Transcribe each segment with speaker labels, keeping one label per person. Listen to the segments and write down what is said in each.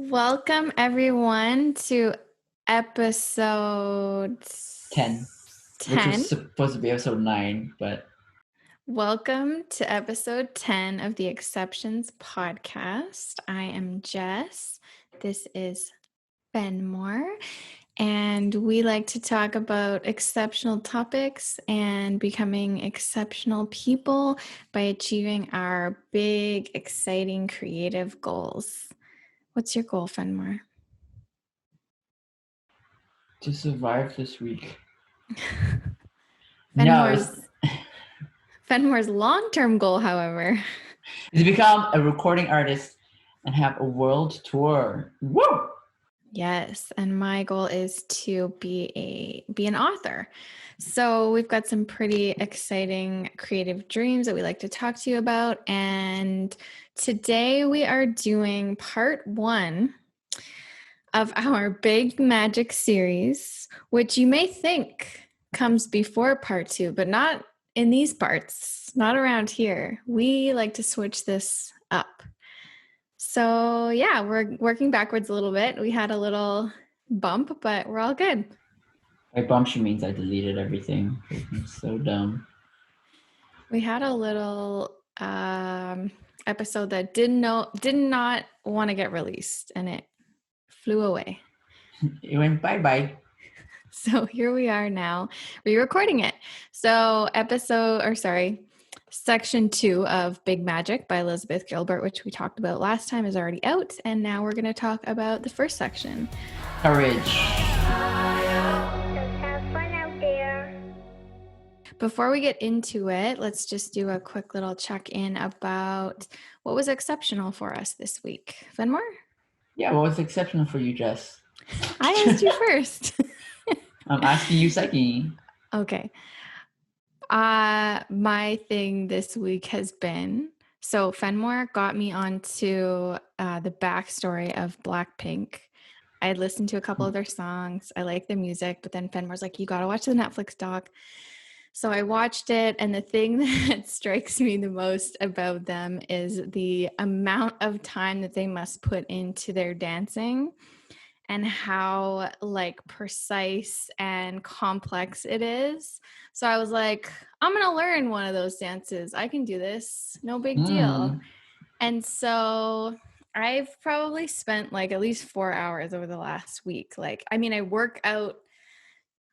Speaker 1: Welcome everyone to episode
Speaker 2: 10, which was
Speaker 1: 10.
Speaker 2: supposed to be episode 9, but
Speaker 1: Welcome to episode 10 of the Exceptions podcast. I am Jess. This is Fenmore, and we like to talk about exceptional topics and becoming exceptional people by achieving our big, exciting, creative goals. What's your goal, Fenmore?
Speaker 2: to survive this week.
Speaker 1: Fenmore's long-term goal, however,
Speaker 2: is to become a recording artist and have a world tour. Woo!
Speaker 1: Yes, and my goal is to be an author. So we've got some pretty exciting creative dreams that we like to talk to you about, and today we are doing part 1 of our Big Magic series, which you may think comes before part 2, but not in these parts, not around here. We like to switch this up. So yeah, we're working backwards a little bit. We had a little bump, but we're all good.
Speaker 2: By bump, she means I deleted everything. It's so dumb.
Speaker 1: We had a little episode that did not want to get released, and it flew away.
Speaker 2: It went bye-bye.
Speaker 1: So here we are now re-recording it. So section 2 of Big Magic by Elizabeth Gilbert, which we talked about last time, is already out. And now we're going to talk about the first section.
Speaker 2: Courage.
Speaker 1: Have fun out there. Before we get into it, let's just do a quick little check-in about what was exceptional for us this week. Fenmore?
Speaker 2: Yeah, what was exceptional for you, Jess?
Speaker 1: I asked you first.
Speaker 2: I'm asking you second.
Speaker 1: Okay. My thing this week has been, so Fenmore got me onto the backstory of Blackpink. I had listened to a couple of their songs. I like the music, but then Fenmore's like, you got to watch the Netflix doc. So I watched it, and the thing that strikes me the most about them is the amount of time that they must put into their dancing and how precise and complex it is. So I was like, I'm going to learn one of those dances. I can do this. No big deal. And so I've probably spent at least 4 hours over the last week. I work out.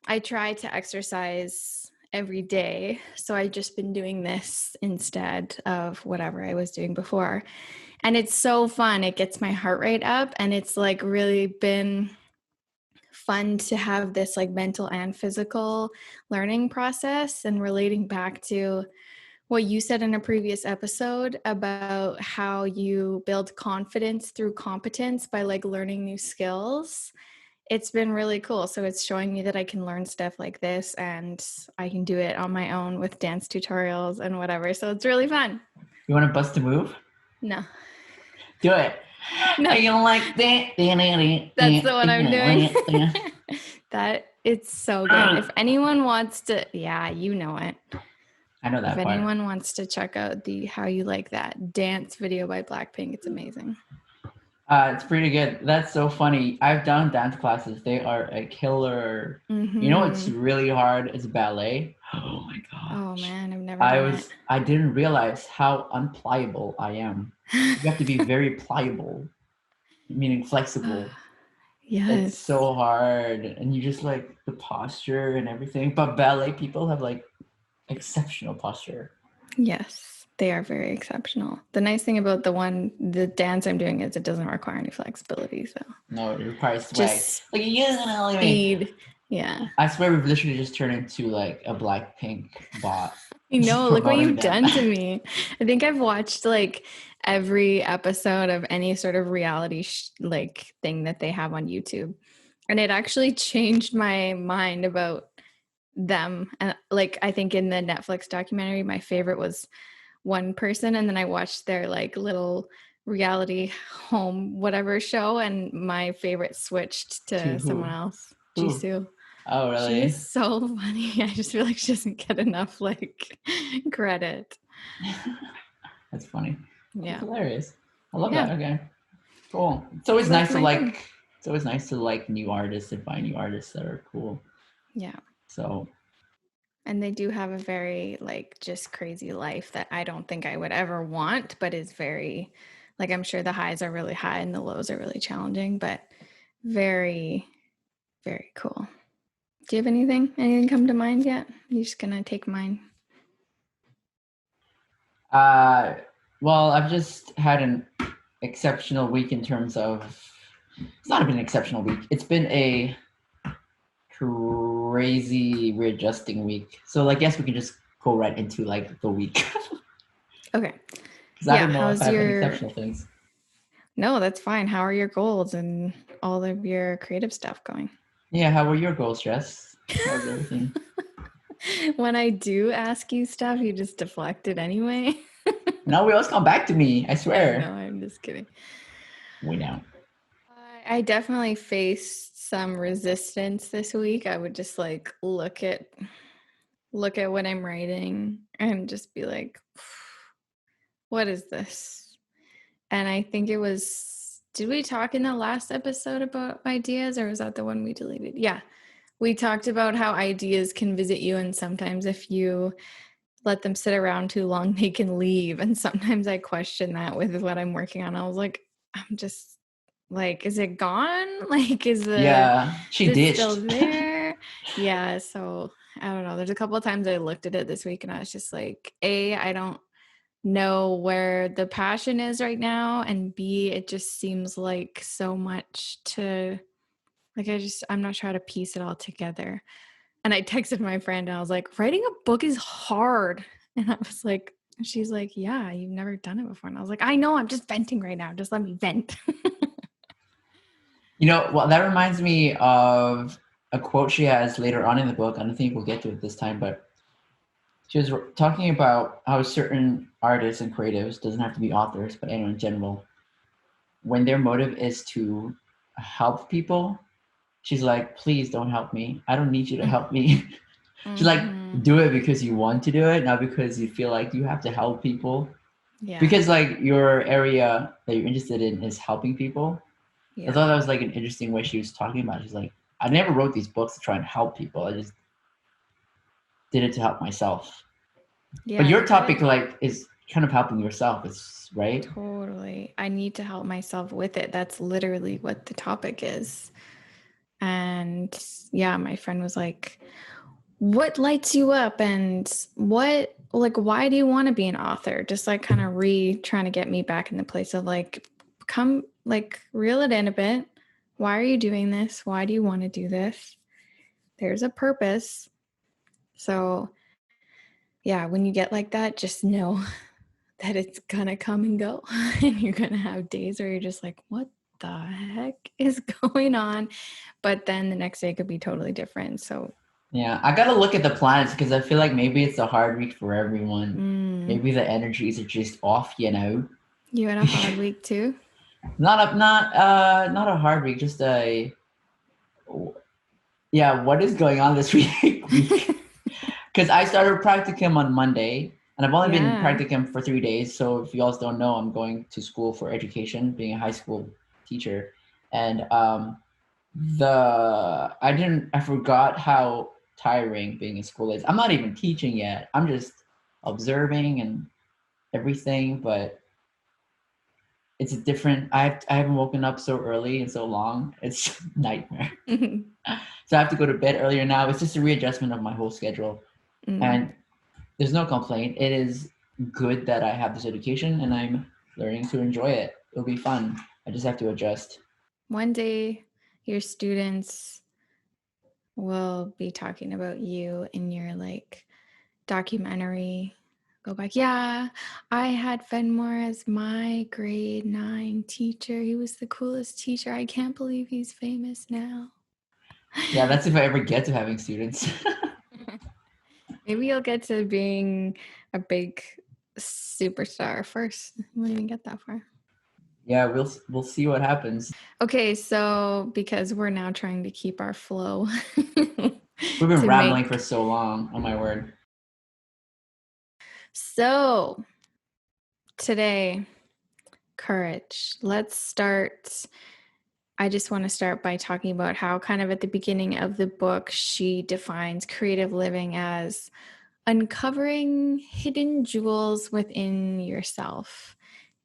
Speaker 1: I try to exercise every day. So I've just been doing this instead of whatever I was doing before. And it's so fun. It gets my heart rate up, and it's really been fun to have this mental and physical learning process, and relating back to what you said in a previous episode about how you build confidence through competence by learning new skills. It's been really cool. So it's showing me that I can learn stuff like this, and I can do it on my own with dance tutorials and whatever. So it's really fun.
Speaker 2: You want to bust a move?
Speaker 1: No.
Speaker 2: Do it.
Speaker 1: No.
Speaker 2: Are you like that?
Speaker 1: That's the one I'm doing. That it's so good. If anyone wants to, yeah, you know it.
Speaker 2: I know that
Speaker 1: If
Speaker 2: part.
Speaker 1: anyone wants to check out the How You Like That dance video by Blackpink, it's amazing.
Speaker 2: It's pretty good. That's so funny. I've done dance classes. They are a killer.
Speaker 1: Mm-hmm.
Speaker 2: You know what's really hard? It's ballet. Oh my gosh.
Speaker 1: Oh man, I've never done it.
Speaker 2: I didn't realize how unpliable I am. You have to be very pliable, meaning flexible.
Speaker 1: Yes.
Speaker 2: It's so hard. And you just the posture and everything. But ballet people have exceptional posture.
Speaker 1: Yes, they are very exceptional. The nice thing about the dance I'm doing is it doesn't require any flexibility. So
Speaker 2: no, it requires swag.
Speaker 1: Just speed. Yeah.
Speaker 2: I swear we've literally just turned into a Blackpink bot.
Speaker 1: I know, look what you've done to me. I think I've watched every episode of any sort of reality thing that they have on YouTube. And it actually changed my mind about them. And I think in the Netflix documentary, my favorite was one person, and then I watched their little reality home whatever show, and my favorite switched to someone else. Jisoo.
Speaker 2: Oh, really?
Speaker 1: She's so funny. I just feel like she doesn't get enough credit.
Speaker 2: That's funny.
Speaker 1: Yeah.
Speaker 2: That's hilarious. I love that. Okay. Cool.
Speaker 1: So that's my thing.
Speaker 2: It's always nice to like new artists and find new artists that are cool.
Speaker 1: Yeah.
Speaker 2: So
Speaker 1: And they do have a very like just crazy life that I don't think I would ever want, but is very like I'm sure the highs are really high and the lows are really challenging, but very, very cool. Do you have anything? Anything come to mind yet? You're just gonna take mine.
Speaker 2: well, I've just had an exceptional week in terms of it's not been an exceptional week. It's been a crazy readjusting week. So I guess we can just go right into like the week.
Speaker 1: Okay.
Speaker 2: Because I
Speaker 1: Yeah.
Speaker 2: don't know if I
Speaker 1: How's
Speaker 2: have any
Speaker 1: your
Speaker 2: exceptional things.
Speaker 1: No, that's fine. How are your goals and all of your creative stuff going?
Speaker 2: Yeah, how were your goals, Jess? How's everything?
Speaker 1: When I do ask you stuff, you just deflect it anyway.
Speaker 2: No, we always come back to me. I
Speaker 1: I know,
Speaker 2: swear.
Speaker 1: I'm just kidding.
Speaker 2: We know.
Speaker 1: I definitely faced some resistance this week. I would just like look at what I'm writing and just be like, what is this? And I think it was, did we talk in the last episode about ideas or was that the one we deleted? Yeah. We talked about how ideas can visit you, and sometimes if you let them sit around too long, they can leave. And sometimes I question that with what I'm working on. I was like, I'm just like, is it gone? Like,
Speaker 2: Yeah, she
Speaker 1: is it still
Speaker 2: ditched.
Speaker 1: there? Yeah. So I don't know. There's a couple of times I looked at it this week and I was just like, A, I don't know where the passion is right now. And B, it just seems like so much to like, I'm not sure how to piece it all together. And I texted my friend and I was like, writing a book is hard. And I was like, she's like, yeah, you've never done it before. And I was like, I know, I'm just venting right now. Just let me vent.
Speaker 2: You know, well, that reminds me of a quote she has later on in the book. I don't think we'll get to it this time, but she was talking about how certain artists and creatives, doesn't have to be authors, but anyone in general, when their motive is to help people, she's like, please don't help me. I don't need you to help me. She's like,
Speaker 1: Mm-hmm.
Speaker 2: do it because you want to do it, not because you feel like you have to help people.
Speaker 1: Yeah.
Speaker 2: Because like your area that you're interested in is helping people. I
Speaker 1: Yeah.
Speaker 2: thought that was like an interesting way she was talking about it. She's like, I never wrote these books to try and help people. I just did it to help myself. But
Speaker 1: Yeah.
Speaker 2: your
Speaker 1: You
Speaker 2: topic
Speaker 1: gotta
Speaker 2: like is kind of helping yourself. It's right.
Speaker 1: totally. I need to help myself with it. That's literally what the topic is. And yeah, my friend was like, what lights you up and what like why do you want to be an author, just like kind of trying to get me back in the place of like come like reel it in a bit. Why are you doing this? Why do you want to do this? There's a purpose. So yeah, when you get like that, just know that it's gonna come and go. And you're gonna have days where you're just like, what the heck is going on? But then the next day could be totally different. So
Speaker 2: Yeah, I gotta look at the planets because I feel like maybe it's a hard week for everyone. Maybe the energies are just off, you know.
Speaker 1: you had a hard week too.
Speaker 2: Not a hard week, just a yeah. What is going on this week? Because I started practicum on Monday, and I've only been
Speaker 1: Yeah.
Speaker 2: practicum for 3 days. So if you guys don't know, I'm going to school for education, being a high school teacher, and I forgot how tiring being in school is. I'm not even teaching yet. I'm just observing and everything, but it's different. I haven't woken up so early and so long. It's a nightmare. So I have to go to bed earlier now. It's just a readjustment of my whole schedule.
Speaker 1: Mm.
Speaker 2: And there's no complaint. It is good that I have this education and I'm learning to enjoy it. It'll be fun. I just have to adjust.
Speaker 1: One day, your students will be talking about you in your like documentary. Go back. Yeah, I had Fenmore as my grade 9 teacher. He was the coolest teacher. I can't believe he's famous now.
Speaker 2: Yeah, that's if I ever get to having students.
Speaker 1: Maybe you'll get to being a big superstar first. You won't even get that far.
Speaker 2: Yeah, we'll see what happens.
Speaker 1: Okay, so because we're now trying to keep our flow
Speaker 2: We've been
Speaker 1: to
Speaker 2: rambling for
Speaker 1: make
Speaker 2: so long. Oh my word.
Speaker 1: so today Courage. Let's start. I just want to start by talking about how, kind of at the beginning of the book, she defines creative living as uncovering hidden jewels within yourself.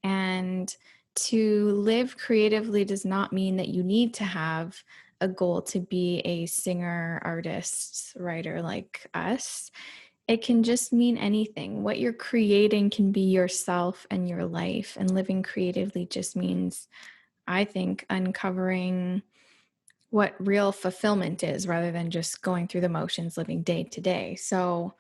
Speaker 1: And to live creatively does not mean that you need to have a goal to be a singer, artist, writer like us. It can just mean anything. What you're creating can be yourself and your life. And living creatively just means, I think, uncovering what real fulfillment is rather than just going through the motions, living day to day. So,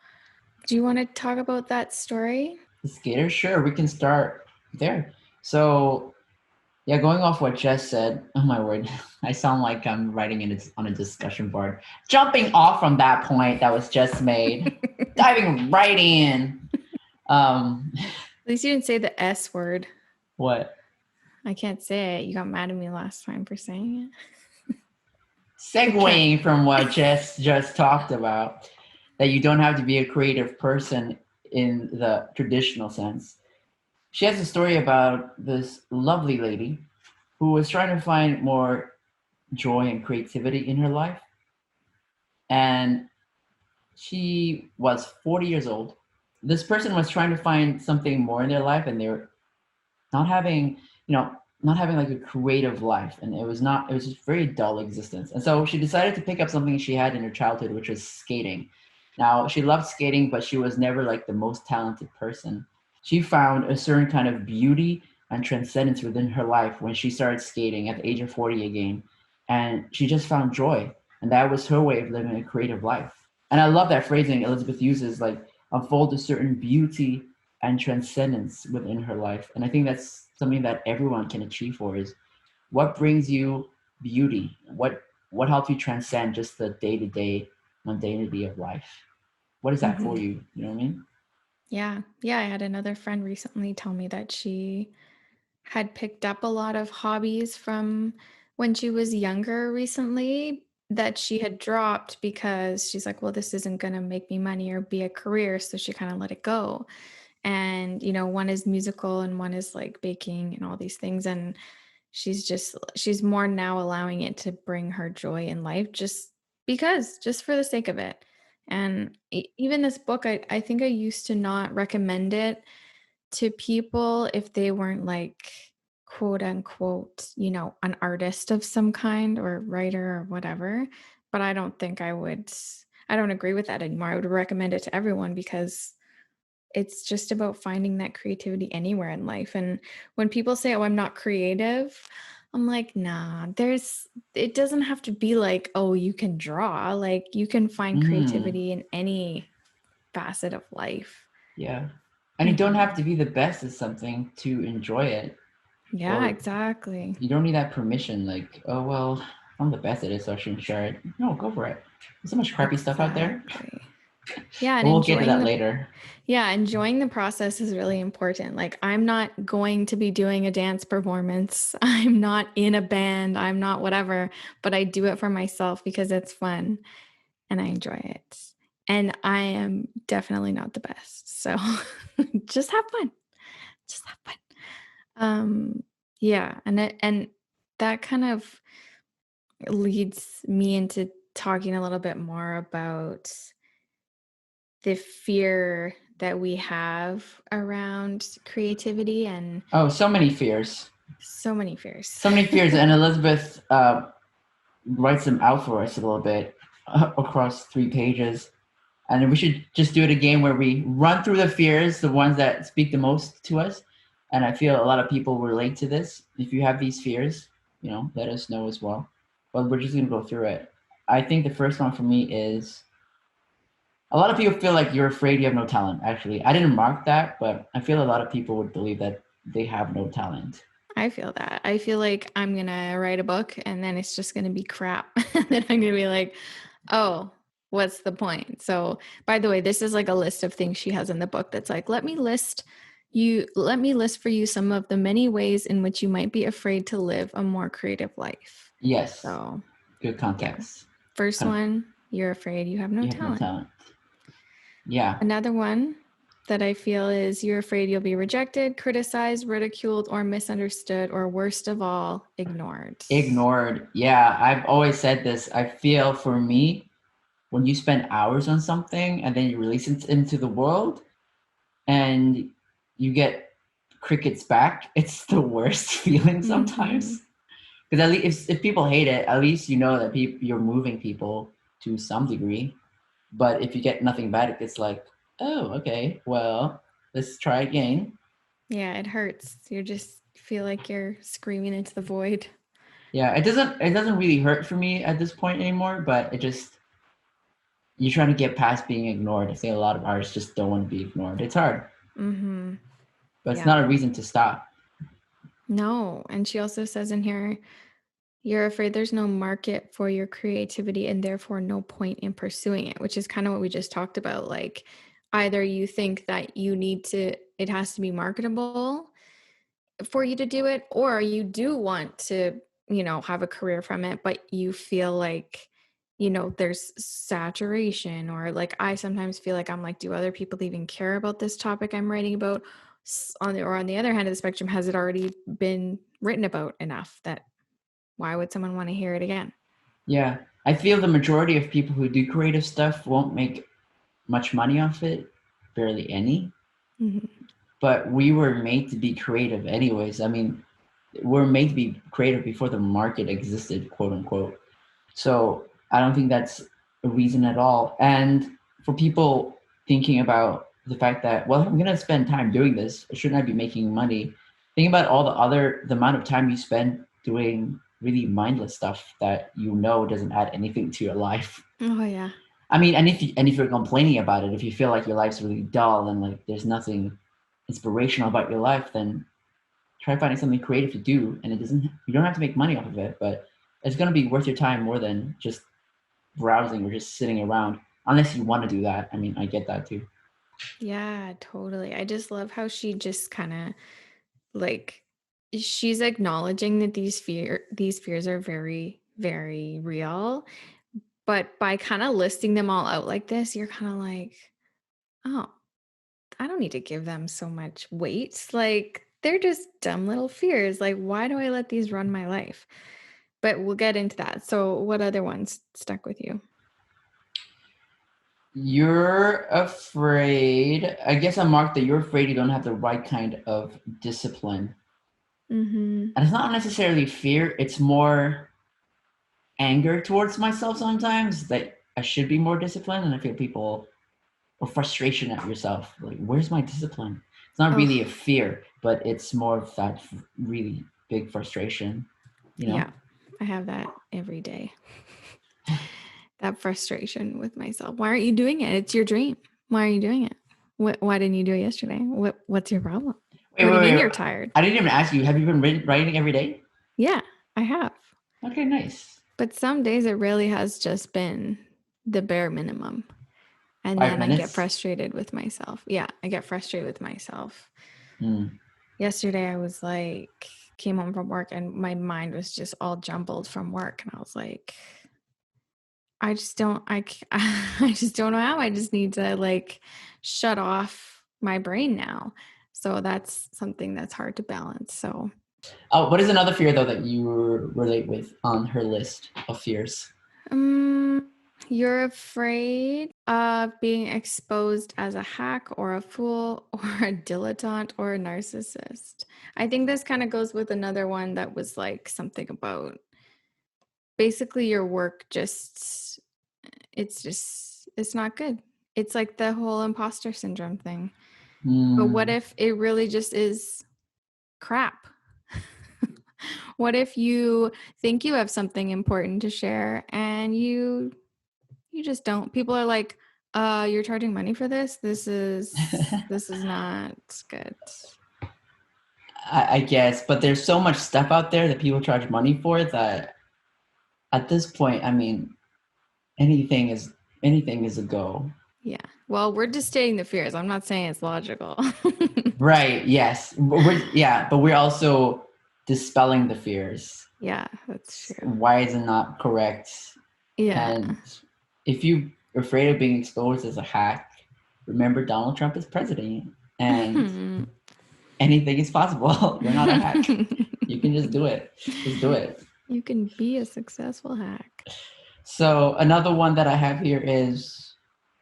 Speaker 1: do you want to talk about that story?
Speaker 2: The skater, sure, we can start there. So, yeah, going off what Jess said, oh my word, I sound like I'm writing on a discussion board. Jumping off from that point that was just made, diving right in.
Speaker 1: At least you didn't say the S word.
Speaker 2: What?
Speaker 1: I can't say it. You got mad at me last time for saying it.
Speaker 2: Segueing from what Jess just talked about, that you don't have to be a creative person in the traditional sense. She has a story about this lovely lady who was trying to find more joy and creativity in her life. And she was 40 years old. This person was trying to find something more in their life, and they were not having, not having like a creative life. And it was just very dull existence. And so she decided to pick up something she had in her childhood, which was skating. Now, she loved skating, but she was never like the most talented person. She found a certain kind of beauty and transcendence within her life when she started skating at the age of 40 again. And she just found joy. And that was her way of living a creative life. And I love that phrasing Elizabeth uses, like unfold a certain beauty and transcendence within her life. And I think that's something that everyone can achieve for is what brings you beauty? What helps you transcend just the day-to-day mundanity of life? What is that for you? You know what I mean?
Speaker 1: Yeah. Yeah. I had another friend recently tell me that she had picked up a lot of hobbies from when she was younger recently that she had dropped because she's like, well, this isn't going to make me money or be a career. So she kind of let it go. And, one is musical and one is like baking and all these things. And she's more now allowing it to bring her joy in life just for the sake of it. And even this book, I think I used to not recommend it to people if they weren't like quote unquote, an artist of some kind or writer or whatever. But I don't agree with that anymore. I would recommend it to everyone because it's just about finding that creativity anywhere in life. And when people say, oh, I'm not creative, I'm like, nah, it doesn't have to be like, oh, you can draw. Like you can find creativity in any facet of life.
Speaker 2: Yeah. And you don't have to be the best at something to enjoy it.
Speaker 1: Yeah,
Speaker 2: Or
Speaker 1: exactly.
Speaker 2: you don't need that permission, like, oh well, I'm the best at it, so I shouldn't share it. No, go for it. There's so much crappy stuff out there.
Speaker 1: Exactly. Yeah,
Speaker 2: But
Speaker 1: and
Speaker 2: we'll get to that later.
Speaker 1: enjoying the process is really important. Like I'm not going to be doing a dance performance. I'm not in a band. I'm not whatever, but I do it for myself because it's fun and I enjoy it. And I am definitely not the best. So just have fun. Just have fun. Yeah, and that kind of leads me into talking a little bit more about the fear that we have around creativity and
Speaker 2: Oh, so many fears.
Speaker 1: so many fears.
Speaker 2: So many fears. And Elizabeth writes them out for us a little bit across 3 pages. And we should just do it again where we run through the fears, the ones that speak the most to us. And I feel a lot of people relate to this. If you have these fears, let us know as well. But we're just going to go through it. I think the first one for me is a lot of people feel like you're afraid you have no talent. Actually, I didn't mark that, but I feel a lot of people would believe that they have no talent.
Speaker 1: I feel that. I feel like I'm going to write a book and then it's just going to be crap. And then I'm going to be like, oh, what's the point? So, by the way, this is like a list of things she has in the book that's like, let me list for you some of the many ways in which you might be afraid to live a more creative life.
Speaker 2: Yes.
Speaker 1: So,
Speaker 2: good context.
Speaker 1: Yeah. First one, you're afraid you have no
Speaker 2: You have no
Speaker 1: talent.
Speaker 2: talent. Yeah.
Speaker 1: Another one, that I feel is you're afraid you'll be rejected, criticized, ridiculed, or misunderstood, or worst of all, ignored.
Speaker 2: Ignored. Yeah, I've always said this. I feel for me, when you spend hours on something and then you release it into the world and you get crickets back, it's the worst feeling
Speaker 1: Mm-hmm.
Speaker 2: sometimes. Because at least if people hate it, at least you know that you're moving people to some degree. But if you get nothing back, it's like, oh, okay, well, let's try again.
Speaker 1: Yeah, it hurts. You just feel like you're screaming into the void.
Speaker 2: Yeah, it doesn't really hurt for me at this point anymore, but it just you're trying to get past being ignored. I think a lot of artists just don't want to be ignored. It's hard,
Speaker 1: Mm-hmm.
Speaker 2: but it's
Speaker 1: Yeah.
Speaker 2: not a reason to stop.
Speaker 1: No. And she also says in here, you're afraid there's no market for your creativity and therefore no point in pursuing it, which is kind of what we just talked about. Like, either you think that it has to be marketable for you to do it, or you do want to, have a career from it, but you feel like, there's saturation, or like I sometimes feel like I'm like, do other people even care about this topic I'm writing about? On the other hand of the spectrum, has it already been written about enough that why would someone want to hear it again?
Speaker 2: Yeah, I feel the majority of people who do creative stuff won't make much money off it, barely any.
Speaker 1: Mm-hmm.
Speaker 2: But we were made to be creative, anyways. I mean, we're made to be creative before the market existed, quote unquote. So I don't think that's a reason at all. And for people thinking about the fact that, well, I'm going to spend time doing this, shouldn't I be making money? Think about the amount of time you spend doing really mindless stuff that you know doesn't add anything to your life.
Speaker 1: Oh yeah.
Speaker 2: I mean, and if you're complaining about it, if you feel like your life's really dull and like there's nothing inspirational about your life, then try finding something creative to do. And you don't have to make money off of it, but it's going to be worth your time more than just browsing or just sitting around, unless you want to do that. I mean, I get that too.
Speaker 1: Yeah, totally. I just love how she just kind of like she's acknowledging that these fears are very, very real. But by kind of listing them all out like this, you're kind of like, oh, I don't need to give them so much weight. Like, they're just dumb little fears. Like, why do I let these run my life? But we'll get into that. So, what other ones stuck with you?
Speaker 2: You're afraid, I guess I marked that you're afraid you don't have the right kind of discipline.
Speaker 1: Mm-hmm.
Speaker 2: And it's not necessarily fear, it's more anger towards myself sometimes that I should be more disciplined. And I feel people, or frustration at yourself, like, where's my discipline? It's not
Speaker 1: Oh,
Speaker 2: really a fear, but it's more of that really big frustration, you know?
Speaker 1: yeah. I have that every day. That frustration with myself. Why aren't you doing it? It's your dream. Why are you doing it? Why didn't you do it yesterday? What's your problem?
Speaker 2: Wait,
Speaker 1: What do you mean
Speaker 2: wait,
Speaker 1: you're
Speaker 2: wait.
Speaker 1: tired?
Speaker 2: I didn't even ask you, have you been writing every day?
Speaker 1: Yeah, I have.
Speaker 2: Okay, nice.
Speaker 1: But some days it really has just been the bare minimum. And
Speaker 2: Five
Speaker 1: then I get
Speaker 2: minutes?
Speaker 1: frustrated with myself. Yeah, I get frustrated with myself.
Speaker 2: Hmm.
Speaker 1: Yesterday I was like, came home from work and my mind was just all jumbled from work. And I was like, I just don't know how. I just need to like shut off my brain now. So that's something that's hard to balance. So,
Speaker 2: Oh, what is another fear though that you relate with on her list of fears?
Speaker 1: um, you're afraid of being exposed as a hack or a fool or a dilettante or a narcissist. I think this kind of goes with another one that was like something about basically your work it's not good. It's like the whole imposter syndrome thing. But what
Speaker 2: Hmm.
Speaker 1: if it really just is crap? What if you think you have something important to share and you just don't? People are like, you're charging money for this? This is not good.
Speaker 2: I guess, but there's so much stuff out there that people charge money for that at this point, I mean, anything is anything is a go.
Speaker 1: Yeah. Well, we're just stating the fears. I'm not saying it's logical.
Speaker 2: Right, yes. But we're also dispelling the fears.
Speaker 1: Yeah, that's true.
Speaker 2: Why is it not correct?
Speaker 1: Yeah.
Speaker 2: And if you are afraid of being exposed as a hack, remember Donald Trump is president, and anything is possible. You're not a hack. You can just do it. Just do it.
Speaker 1: You can be a successful hack.
Speaker 2: So another one that I have here is,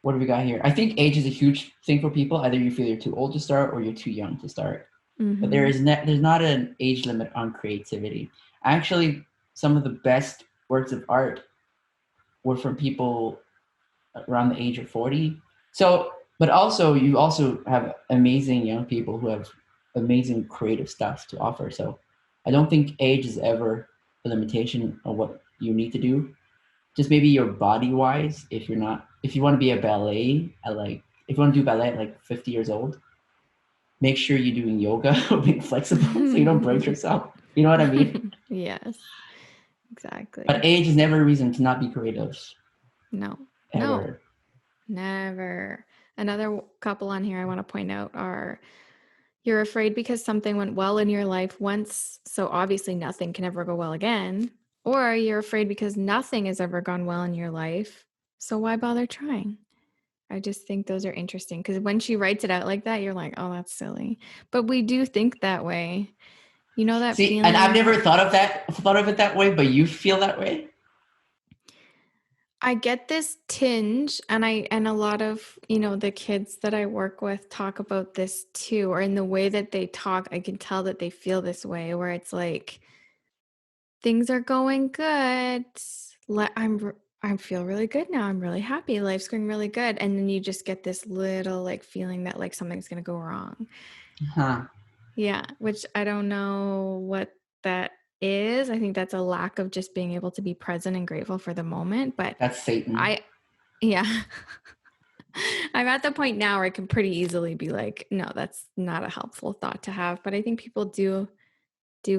Speaker 2: what do we got here? I think age is a huge thing for people. Either you feel you're too old to start or you're too young to start. But there's not an age limit on creativity. Actually, some of the best works of art were from people around the age of 40. So, but also you also have amazing young people who have amazing creative stuff to offer. So I don't think age is ever a limitation of what you need to do. Just maybe your body wise, if you want to be a ballet at like, if you want to do ballet at like 50 years old, make sure you're doing yoga or being flexible so you don't break yourself. You know what I mean?
Speaker 1: Yes, exactly.
Speaker 2: But age is never a reason to not be creative.
Speaker 1: No,
Speaker 2: Ever.
Speaker 1: never. Another couple on here I want to point out are, you're afraid because something went well in your life once, so obviously nothing can ever go well again. Or you're afraid because nothing has ever gone well in your life, so why bother trying? I just think those are interesting because when she writes it out like that, you're like, oh, that's silly. But we do think that way. You know that
Speaker 2: See, and I've
Speaker 1: feeling?
Speaker 2: never thought of it that way, but you feel that way?
Speaker 1: I get this tinge, and a lot of, the kids that I work with talk about this too, or in the way that they talk, I can tell that they feel this way, where it's like, things are going good. I feel really good now. I'm really happy. Life's going really good. And then you just get this little like feeling that like something's going to go wrong.
Speaker 2: Huh.
Speaker 1: Yeah, which I don't know what that is. I think that's a lack of just being able to be present and grateful for the moment, but
Speaker 2: That's Satan.
Speaker 1: yeah. I'm at the point now where I can pretty easily be like, no, that's not a helpful thought to have, but I think people do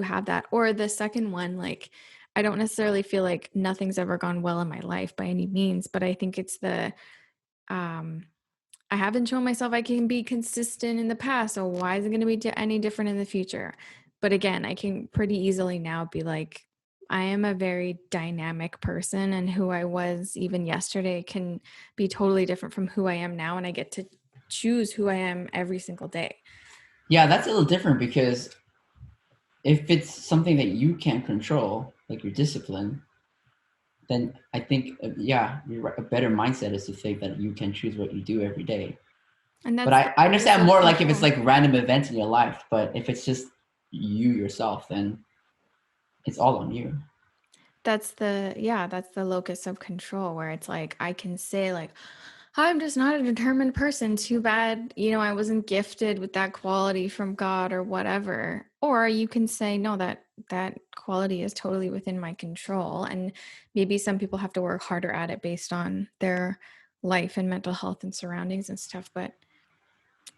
Speaker 1: have that. Or the second one, like, I don't necessarily feel like nothing's ever gone well in my life by any means, but I think it's um I haven't shown myself I can be consistent in the past, so why is it going to be any different in the future? But again, I can pretty easily now be like, I am a very dynamic person, and who I was even yesterday can be totally different from who I am now, and I get to choose who I am every single day.
Speaker 2: Yeah, that's a little different because if it's something that you can't control, like your discipline, then I think, yeah, a better mindset is to think that you can choose what you do every day.
Speaker 1: And
Speaker 2: But
Speaker 1: that's the
Speaker 2: I
Speaker 1: locus
Speaker 2: understand
Speaker 1: of
Speaker 2: more like if it's
Speaker 1: control.
Speaker 2: like random events in your life, but if it's just you yourself, then it's all on you.
Speaker 1: That's the locus of control, where it's like I can say like, I'm just not a determined person. Too bad, I wasn't gifted with that quality from God or whatever. Or you can say, no, that quality is totally within my control. And maybe some people have to work harder at it based on their life and mental health and surroundings and stuff, but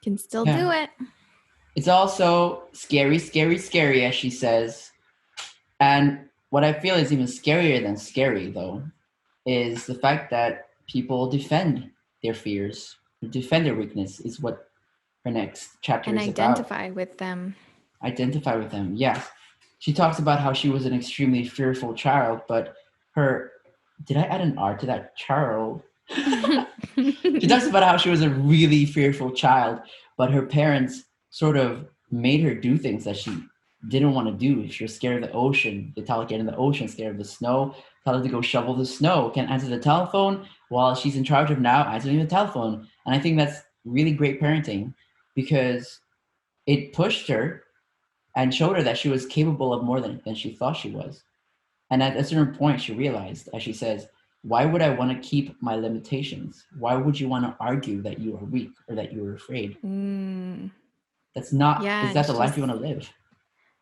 Speaker 1: can still
Speaker 2: Yeah.
Speaker 1: do it.
Speaker 2: It's also scary, scary, scary, as she says. And what I feel is even scarier than scary, though, is the fact that people defend their fears, defend their weakness, is what her next chapter
Speaker 1: And
Speaker 2: is about.
Speaker 1: identify with them.
Speaker 2: Identify with them, yes. She talks about how she was an extremely fearful child, but her, did I add an R to that child? She talks about how she was a really fearful child, but her parents sort of made her do things that she didn't want to do. She was scared of the ocean. They tell her to get in the ocean, scared of the snow, tell her to go shovel the snow, can't answer the telephone while she's in charge of now answering the telephone. And I think that's really great parenting because it pushed her and showed her that she was capable of more than she thought she was. And at a certain point, she realized, as she says, why would I want to keep my limitations? Why would you want to argue that you are weak or that you are afraid?
Speaker 1: Mm.
Speaker 2: That's not,
Speaker 1: Yeah,
Speaker 2: is
Speaker 1: and
Speaker 2: that the life you want to live?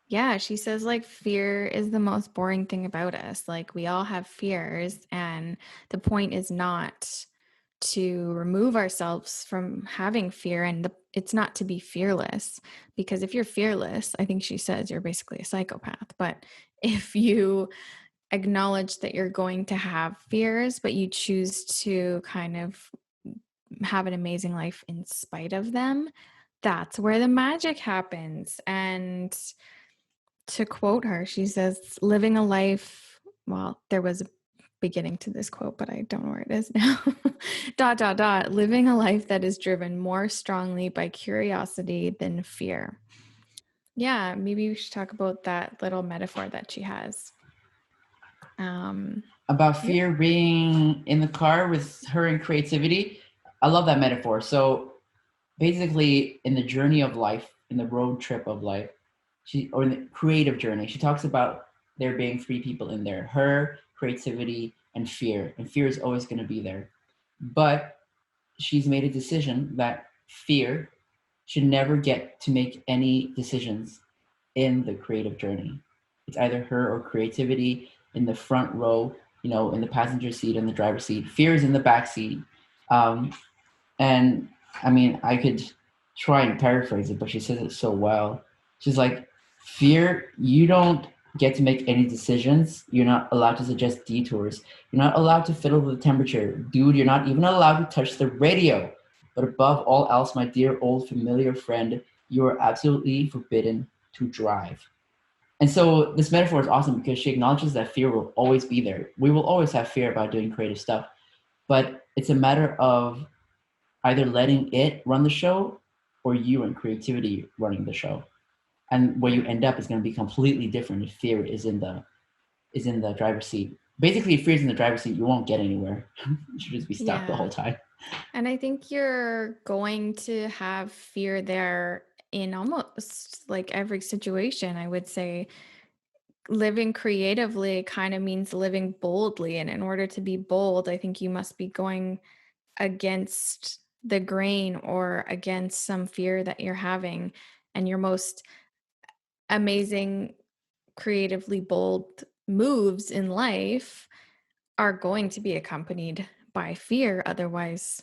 Speaker 1: yeah, she says like fear is the most boring thing about us. Like we all have fears, and the point is not to remove ourselves from having fear, and it's not to be fearless, because if you're fearless, I think she says you're basically a psychopath. But if you acknowledge that you're going to have fears, but you choose to kind of have an amazing life in spite of them, that's where the magic happens. And to quote her, she says, living a life, well, there was beginning to this quote, but I don't know where it is now. dot, dot, dot. Living a life that is driven more strongly by curiosity than fear. Yeah, maybe we should talk about that little metaphor that she has.
Speaker 2: About
Speaker 1: Yeah.
Speaker 2: fear being in the car with her and creativity. I love that metaphor. So basically, in the journey of life, in the road trip of life, or in the creative journey, she talks about there being three people in there: her, creativity, and fear. And fear is always going to be there. But she's made a decision that fear should never get to make any decisions in the creative journey. It's either her or creativity in the front row, in the passenger seat and the driver's seat. Fear is in the back seat. Um, and I mean, I could try and paraphrase it, but she says it so well. She's like, fear, you don't get to make any decisions. You're not allowed to suggest detours. You're not allowed to fiddle with the temperature. Dude, you're not even allowed to touch the radio. But above all else, my dear old familiar friend, you are absolutely forbidden to drive. And so this metaphor is awesome because she acknowledges that fear will always be there. We will always have fear about doing creative stuff, but it's a matter of either letting it run the show or you and creativity running the show. And where you end up is going to be completely different if fear is in the driver's seat. Basically, if fear is in the driver's seat, you won't get anywhere. You should just be stuck the whole time.
Speaker 1: And I think you're going to have fear there in almost like every situation. I would say living creatively kind of means living boldly. And in order to be bold, I think you must be going against the grain or against some fear that you're having. And your most amazing, creatively bold moves in life are going to be accompanied by fear. Otherwise,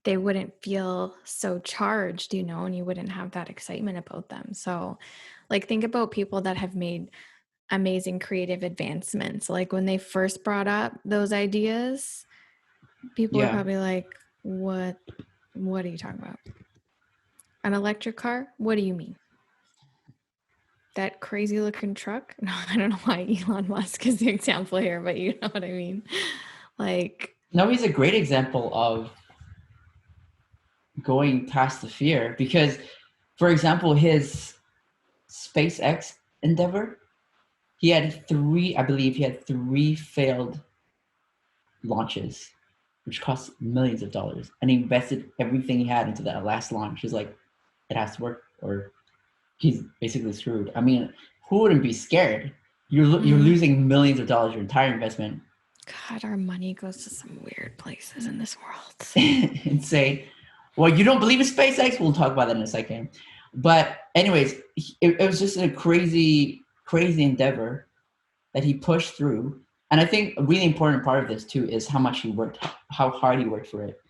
Speaker 1: they wouldn't feel so charged, and you wouldn't have that excitement about them. So, like, think about people that have made amazing creative advancements. Like, when they first brought up those ideas, people were
Speaker 2: Yeah.
Speaker 1: probably like, what are you talking about? An electric car? What do you mean? That crazy looking truck? No, I don't know why Elon Musk is the example here, but you know what I mean. Like,
Speaker 2: No, he's a great example of going past the fear because, for example, his SpaceX endeavor, I believe he had three failed launches, which cost millions of dollars. And he invested everything he had into that last launch. He's like, it has to work or he's basically screwed. I mean, who wouldn't be scared? You're losing millions of dollars, your entire investment.
Speaker 1: God, our money goes to some weird places in this world.
Speaker 2: And say, well, you don't believe in SpaceX? We'll talk about that in a second. But anyways, it was just a crazy, crazy endeavor that he pushed through. And I think a really important part of this too is how much he worked, how hard he worked for it.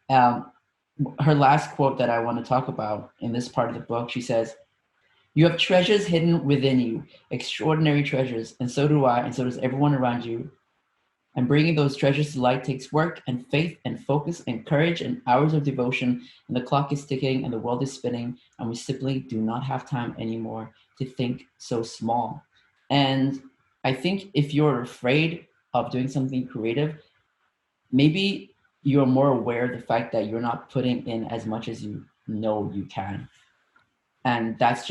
Speaker 2: Her last quote that I want to talk about in this part of the book, she says, "You have treasures hidden within you, extraordinary treasures, and so do I, and so does everyone around you. And bringing those treasures to light takes work and faith and focus and courage and hours of devotion. And the clock is ticking and the world is spinning, and we simply do not have time anymore to think so small." And I think if you're afraid of doing something creative, maybe you're more aware of the fact that you're not putting in as much as you know you can. And that's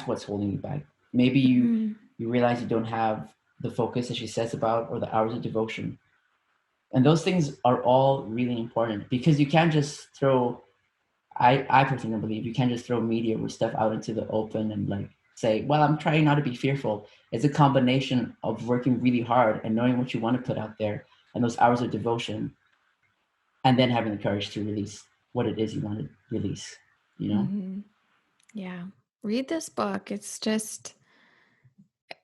Speaker 2: what's holding you back. Maybe you realize you don't have the focus that she says about or the hours of devotion. And those things are all really important because you can't just throw, I personally believe you can't just throw media or stuff out into the open and like say, well, I'm trying not to be fearful. It's a combination of working really hard and knowing what you want to put out there and those hours of devotion, and then having the courage to release what it is you want to release,
Speaker 1: Yeah. Read this book.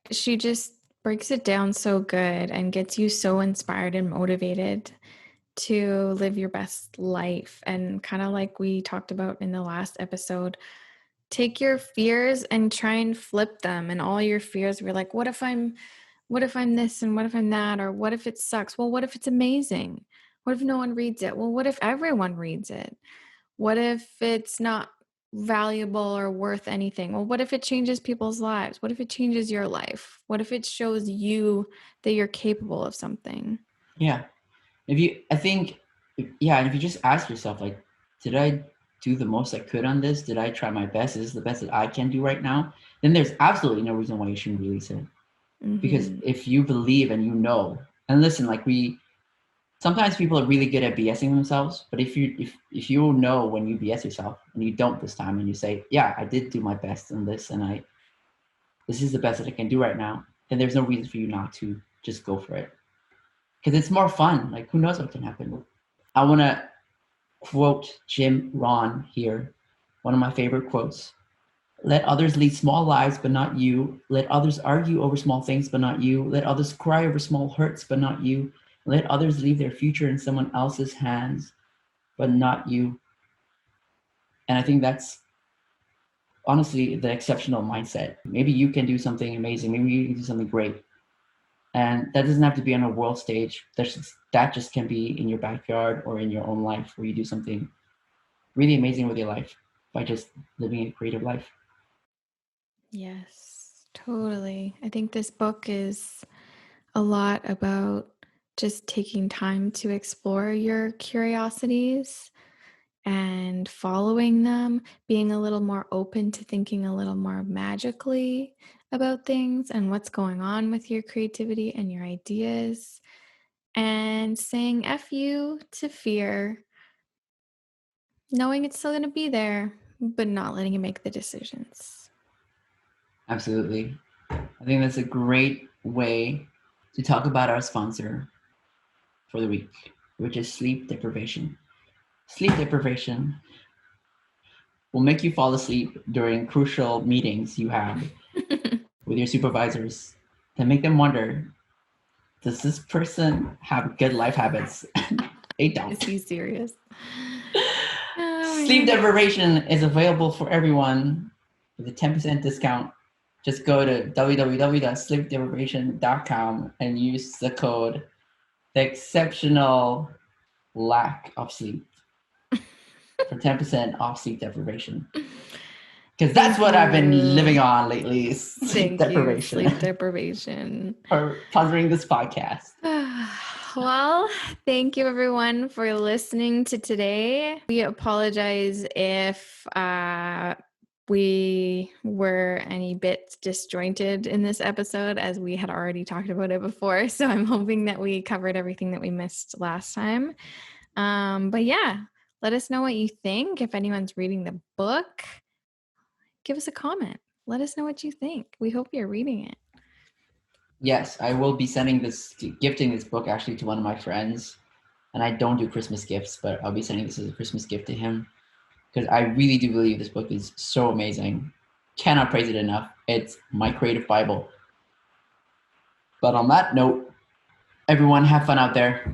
Speaker 1: She just breaks it down so good and gets you so inspired and motivated to live your best life. And kind of like we talked about in the last episode, take your fears and try and flip them. And all your fears were like, what if I'm this and what if I'm that? Or what if it sucks? Well, what if it's amazing? What if no one reads it? Well, what if everyone reads it? What if it's not valuable or worth anything? Well, what if it changes people's lives? What if it changes your life? What if it shows you that you're capable of something?
Speaker 2: Yeah. And if you just ask yourself, like, did I do the most I could on this? Did I try my best? Is this the best that I can do right now? Then there's absolutely no reason why you shouldn't release it. Because
Speaker 1: Mm-hmm.
Speaker 2: if you believe and you know, and listen, like sometimes people are really good at BSing themselves, but if you know when you BS yourself and you don't this time and you say, yeah, I did do my best in this and this is the best that I can do right now, then there's no reason for you not to just go for it. Because it's more fun. Like, who knows what can happen? I want to quote Jim Rohn here, one of my favorite quotes. Let others lead small lives, but not you. Let others argue over small things, but not you. Let others cry over small hurts, but not you. Let others leave their future in someone else's hands, but not you. And I think that's honestly the exceptional mindset. Maybe you can do something amazing. Maybe you can do something great. And that doesn't have to be on a world stage. That just can be in your backyard or in your own life where you do something really amazing with your life by just living a creative life.
Speaker 1: Yes, totally. I think this book is a lot about just taking time to explore your curiosities and following them, being a little more open to thinking a little more magically about things and what's going on with your creativity and your ideas, and saying F you to fear, knowing it's still going to be there, but not letting it make the decisions.
Speaker 2: Absolutely. I think that's a great way to talk about our sponsor for the week, which is sleep deprivation. Sleep deprivation will make you fall asleep during crucial meetings you have with your supervisors that make them wonder, does this person have good life habits? They
Speaker 1: Is
Speaker 2: don't.
Speaker 1: he serious? Oh
Speaker 2: Sleep
Speaker 1: man.
Speaker 2: deprivation is available for everyone with a 10% discount. Just go to www.sleepdeprivation.com and use the code the exceptional lack of sleep for 10% off sleep deprivation. Because that's
Speaker 1: Thank
Speaker 2: what I've been living
Speaker 1: you.
Speaker 2: on lately is sleep
Speaker 1: Thank you.
Speaker 2: deprivation
Speaker 1: Sleep deprivation.
Speaker 2: for sponsoring this podcast.
Speaker 1: Well, thank you everyone for listening to today. We apologize if we were any bit disjointed in this episode, as we had already talked about it before. So I'm hoping that we covered everything that we missed last time. But yeah, let us know what you think. If anyone's reading the book, give us a comment. Let us know what you think. We hope you're reading it.
Speaker 2: Yes, I will be gifting this book actually to one of my friends. And I don't do Christmas gifts, but I'll be sending this as a Christmas gift to him because I really do believe this book is so amazing. Cannot praise it enough. It's my creative Bible. But on that note, everyone have fun out there.